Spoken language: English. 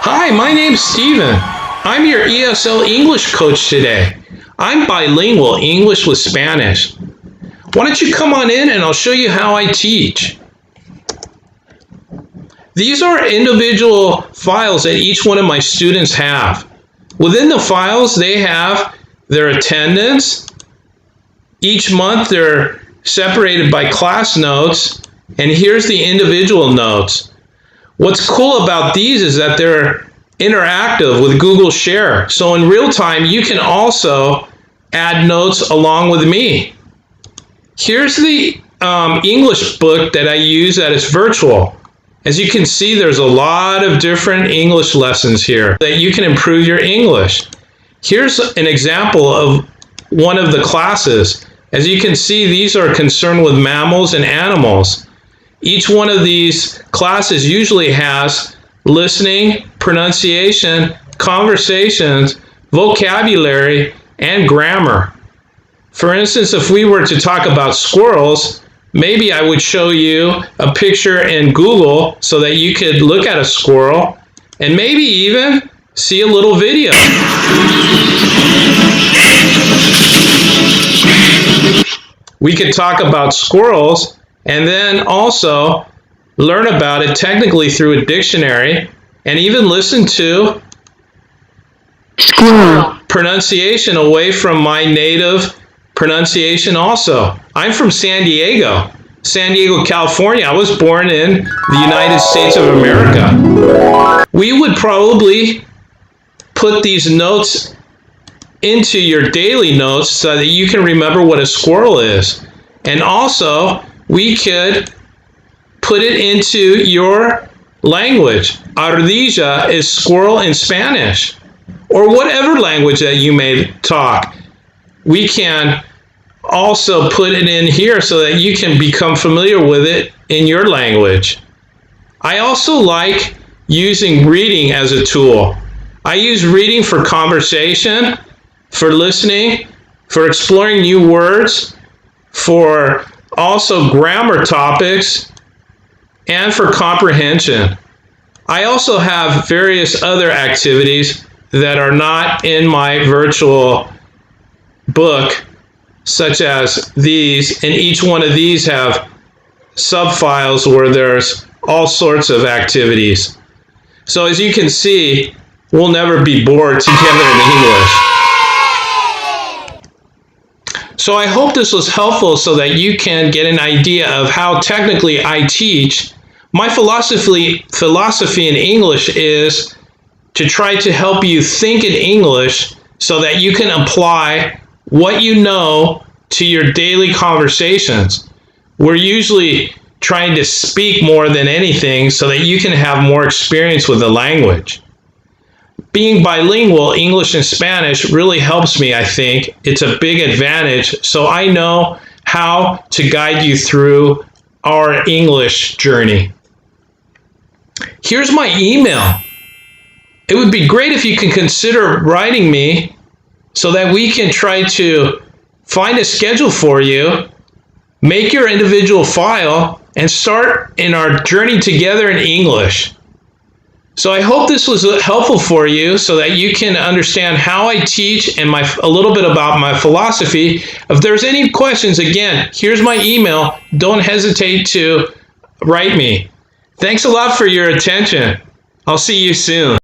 Hi, my name's Steven. I'm your ESL English coach today. I'm bilingual, English with Spanish. Why don't you come on in and I'll show you how I teach. These are individual files that each one of my students have. Within the files, they have their attendance. Each month, they're separated by class notes, and here's the individual notes. What's cool about these is that they're interactive with Google Share. So in real time, you can also add notes along with me. Here's the English book that I use that is virtual. As you can see, there's a lot of different English lessons here that you can improve your English. Here's an example of one of the classes. As you can see, these are concerned with mammals and animals. Each one of these classes usually has listening, pronunciation, conversations, vocabulary, and grammar. For instance, if we were to talk about squirrels, maybe I would show you a picture in Google so that you could look at a squirrel and maybe even see a little video. We could talk about squirrels and then also learn about it technically through a dictionary and even listen to squirrel pronunciation away from my native pronunciation also. I'm from San Diego, California. I was born in the United States of America. We would probably put these notes into your daily notes so that you can remember what a squirrel is. And also, we could put it into your language. Ardilla is squirrel in Spanish, or whatever language that you may talk. We can also put it in here so that you can become familiar with it in your language. I also like using reading as a tool. I use reading for conversation, for listening, for exploring new words, for also grammar topics, and for comprehension. I also have various other activities that are not in my virtual book, such as these, and each one of these have subfiles where there's all sorts of activities. So as you can see, we'll never be bored together in English. So I hope this was helpful so that you can get an idea of how technically I teach. My philosophy in English is to try to help you think in English so that you can apply what you know to your daily conversations. We're usually trying to speak more than anything so that you can have more experience with the language. Being bilingual, English and Spanish, really helps me, I think. It's a big advantage, so I know how to guide you through our English journey. Here's my email. It would be great if you can consider writing me so that we can try to find a schedule for you, make your individual file, and start in our journey together in English. So I hope this was helpful for you so that you can understand how I teach and a little bit about my philosophy. If there's any questions, again, here's my email. Don't hesitate to write me. Thanks a lot for your attention. I'll see you soon.